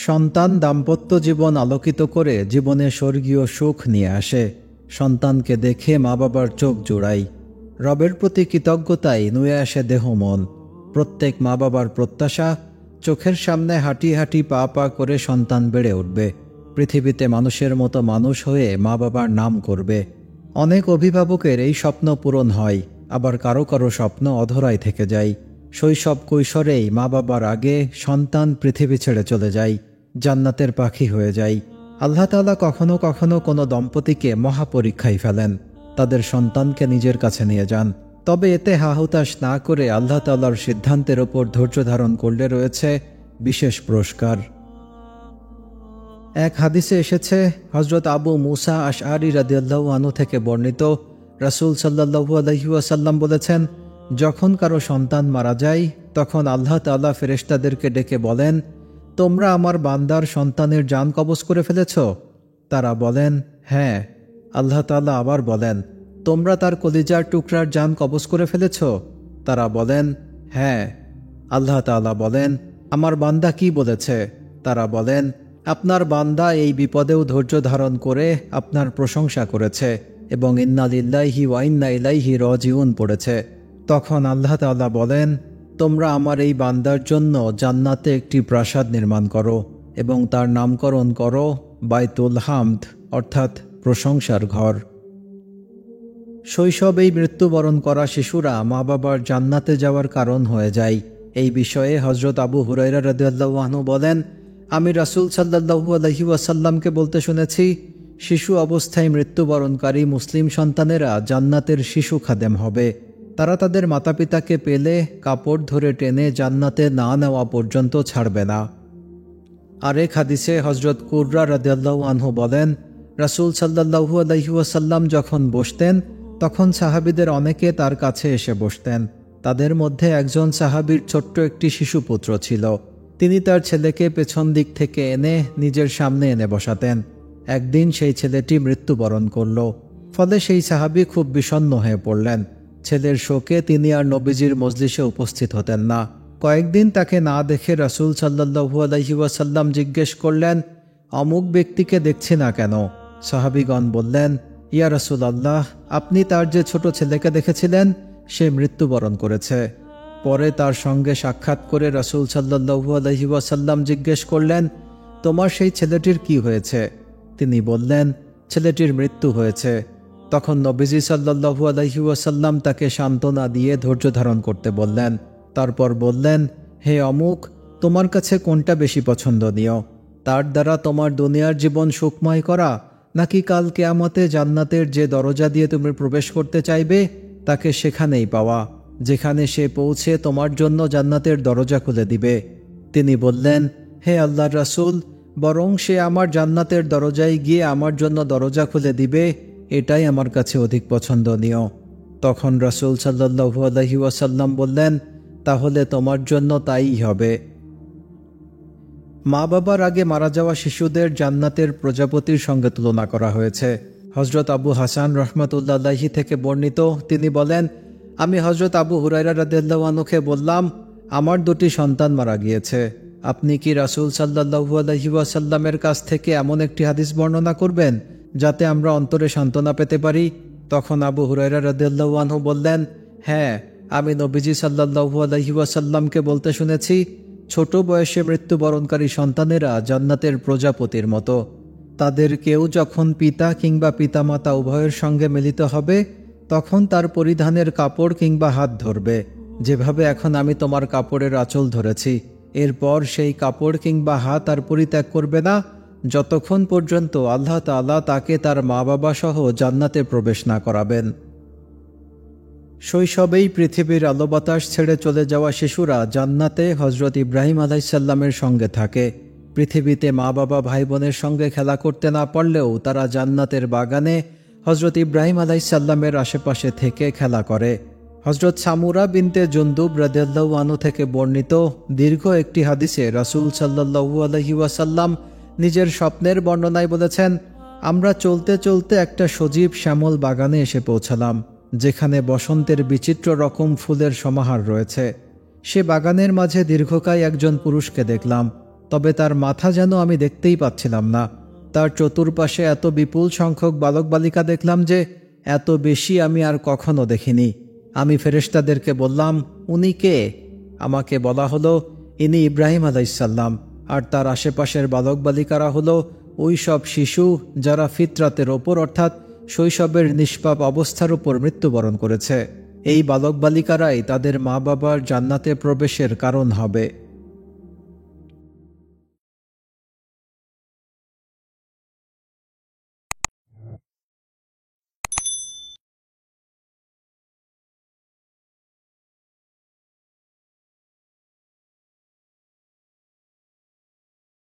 সন্তান দাম্পত্য জীবন আলোকিত করে জীবনে স্বর্গীয় সুখ নিয়ে আসে। সন্তানকে দেখে মা বাবার চোখ জোড়ায়। রবের প্রতি কৃতজ্ঞতায় নুয়ে আসে দেহ মন। প্রত্যেক মা বাবার প্রত্যাশা, চোখের সামনে হাঁটি হাঁটি পা পা করে সন্তান বেড়ে উঠবে, পৃথিবীতে মানুষের মতো মানুষ হয়ে মা বাবার নাম করবে। অনেক অভিভাবকের এই স্বপ্ন পূরণ হয়, আবার কারো কারো স্বপ্ন অধরাই থেকে যায়। শৈশব কৈশোরেই মা বাবার আগে সন্তান পৃথিবী ছেড়ে চলে যায়, জান্নাতের পাখি হয়ে যায়। আল্লাহ তাআলা কখনো কখনো কোনো দম্পতিকে মহাপরীক্ষায় ফেলেন, তাদের সন্তানকে নিজের কাছে নিয়ে যান। তবে এতে হাহুতাশ না করে আল্লাহ তাআলার সিদ্ধান্তের ওপর ধৈর্য ধারণ করলে রয়েছে বিশেষ পুরস্কার। এক হাদিসে এসেছে, হযরত আবু মুসা আশআরী রাদিয়াল্লাহু আনহু থেকে বর্ণিত, রাসূল সাল্লাল্লাহু আলাইহি ওয়াসাল্লাম বলেছেন, যখন কারো সন্তান মারা যায় তখন আল্লাহ তাআলা ফেরেশতাদেরকে ডেকে বলেন, তোমরা আমার বান্দার সন্তানের জান কবজ করে ফেলেছ? তারা বলেন, হ্যাঁ। আল্লাহ তাআলা আবার বলেন, তোমরা তার কলিজার টুকরার জান কবজ করে ফেলেছ? তারা বলেন, হ্যাঁ। আল্লাহ তাআলা বলেন, আমার বান্দা কি বলেছে? তারা বলেন, আপনার বান্দা এই বিপদেও ধৈর্য ধারণ করে আপনার প্রশংসা করেছে এবং ইন্না লিল্লাহি ওয়া ইন্না ইলাইহি রাজিউন পড়েছে। তখন আল্লাহ তাআলা বলেন, তোমরা আমার এই বান্দার জন্য জান্নাতে একটি প্রাসাদ নির্মাণ করো এবং তার নামকরণ করো বাইতুল হামদ, অর্থাৎ প্রশংসার ঘর। শৈশবেই মৃত্যুবরণ করা শিশুরা মা বাবার জান্নাতে যাওয়ার কারণ হয়ে যায়। এই বিষয়ে হযরত আবু হুরায়রা রাদিয়াল্লাহু আনহু বলেন, আমি রাসূল সাল্লাল্লাহু আলাইহি ওয়াসাল্লামকে বলতে শুনেছি, শিশু অবস্থায় মৃত্যুবরণকারী মুসলিম সন্তানেরা জান্নাতের শিশু খাদেম হবে। তারা তাদের মাতাপিতাকে পেলে কাপড় ধরে টেনে জান্নাতে না নেওয়া পর্যন্ত ছাড়বে না। আরেক হাদিসে হযরত কুররা রাদিয়াল্লাহু আনহু বলেন, রাসূল সাল্লাল্লাহু আলাইহি ওয়াসাল্লাম যখন বসতেন তখন সাহাবীদের অনেকে তার কাছে এসে বসতেন। তাদের মধ্যে একজন সাহাবীর ছোট্ট একটি শিশুপুত্র ছিল। তিনি তার ছেলেকে পেছন দিক থেকে এনে নিজের সামনে এনে বসাতেন। একদিন সেই ছেলেটি মৃত্যুবরণ করল। ফলে সেই সাহাবী খুব বিষণ্ণ হয়ে পড়লেন। ছেলের শোকে তিনি আর নবীজির মজলিসে উপস্থিত হতেন না। কয়েকদিন তাকে না দেখে রাসূল সাল্লাল্লাহু আলাইহি ওয়াসাল্লাম জিজ্ঞেস করলেন, অমুক ব্যক্তিকে দেখছি না কেন? সাহাবীগণ বললেন, ইয়া রাসূলুল্লাহ, আপনি তার যে ছোট ছেলেকে দেখেছিলেন সে মৃত্যুবরণ করেছে। পরে তার সঙ্গে সাক্ষাৎ করে রাসূল সাল্লাল্লাহু আলাইহি ওয়াসাল্লাম জিজ্ঞেস করলেন, তোমার সেই ছেলেটির কি হয়েছে? তিনি বললেন, ছেলেটির মৃত্যু হয়েছে। তখন নবীজি সাল্লাল্লাহু আলাইহি ওয়াসাল্লাম তাকে সান্ত্বনা দিয়ে ধৈর্য ধারণ করতে বললেন। তারপর বললেন, হে অমুক, তোমার কাছে কোনটা বেশি পছন্দনীয়? তার দ্বারা তোমার দুনিয়ার জীবন সুখময় করা, নাকি কাল কিয়ামতে জান্নাতের যে দরজা দিয়ে তুমি প্রবেশ করতে চাইবে তাকে সেখানেই পাওয়া, যেখানে সে পৌঁছে তোমার জন্য জান্নাতের দরজা খুলে দিবে? তিনি বললেন, হে আল্লাহর রাসূল, বরং সে আমার জান্নাতের দরজায় গিয়ে আমার জন্য দরজা খুলে দিবে, এটাই আমার কাছে অধিক পছন্দনীয়। তখন রাসূল সাল্লাল্লাহু আলাইহি ওয়াসাল্লাম বললেন, তাহলে তোমার জন্য তাই হবে। মা বাবার আগে মারা যাওয়া শিশুদের জান্নাতের প্রজাপতির সঙ্গে তুলনা করা হয়েছে। হযরত আবু হাসান রাহমাতুল্লাহি আলাইহি থেকে বর্ণিত, তিনি বলেন, আমি হযরত আবু হুরায়রা রাদিয়াল্লাহু আনহুকে বললাম, আমার দুটি সন্তান মারা গিয়েছে। আপনি কি রাসূল সাল্লাল্লাহু আলাইহি ওয়াসাল্লামের কাছ থেকে এমন একটি হাদিস বর্ণনা করবেন যাতে আমরা অন্তরে সান্ত্বনা পেতে পারি? তখন আবু হুরায়রা রাদিয়াল্লাহু আনহু বললেন, হ্যাঁ, আমি নবীজি সাল্লাল্লাহু আলাইহি ওয়াসাল্লামকে বলতে শুনেছি, ছোট বয়সে মৃত্যুবরণকারী সন্তানেরা জান্নাতের প্রজাপতির মতো। তাদের কেউ যখন পিতা কিংবা পিতামাতা উভয়ের সঙ্গে মিলিত হবে তখন তার পরিধানের কাপড় কিংবা হাত ধরবে, যেভাবে এখন আমি তোমার কাপড়ের আঁচল ধরেছি। এরপর সেই কাপড় কিংবা হাত আর পরিত্যাগ করবে না যতক্ষণ পর্যন্ত আল্লাহ তাআলা তাকে তার মা বাবা সহ জান্নাতে প্রবেশ না করাবেন। শৈশবেই পৃথিবীর আলো বাতাস ছেড়ে চলে যাওয়া শিশুরা জান্নাতে হযরত ইব্রাহিম আলাইহিস সালামের সঙ্গে থাকে। পৃথিবীতে মা বাবা ভাই বোনের সঙ্গে খেলা করতে না পারলেও তারা জান্নাতের বাগানে হযরত ইব্রাহিম আলাইহিস সালামের আশেপাশে থেকে খেলা করে। হযরত সামুরা বিনতে জুনদুব রাদিয়াল্লাহু আনহু থেকে বর্ণিত দীর্ঘ একটি হাদিসে রাসূল সাল্লাল্লাহু আলাইহি ওয়াসাল্লাম নিজের স্বপ্নের বর্ণনায় বলেছেন, আমরা চলতে চলতে একটা সজীব শ্যামল বাগানে এসে পৌঁছালাম, যেখানে বসন্তের বিচিত্র রকম ফুলের সমাহার রয়েছে। সে বাগানের মাঝে দীর্ঘকায় একজন পুরুষকে দেখলাম। তবে তার মাথা যেন আমি দেখতেই পাচ্ছিলাম না। তার চতুর্পাশে এত বিপুল সংখ্যক বালক বালিকা দেখলাম যে এত বেশি আমি আর কখনো দেখিনি। আমি ফেরেশতাদেরকে বললাম, উনি কে? আমাকে বলা হলো, ইনি ইব্রাহিম আলাইসাল্লাম, আর তার আশেপাশের বালক বালিকারা হলো ওই সব শিশু যারা ফিতরাতের ওপর অর্থাৎ শৈশবের নিষ্পাপ অবস্থার উপর মৃত্যুবরণ করেছে। এই বালক বালিকারাই তাদের মা বাবার জান্নাতে প্রবেশের কারণ হবে।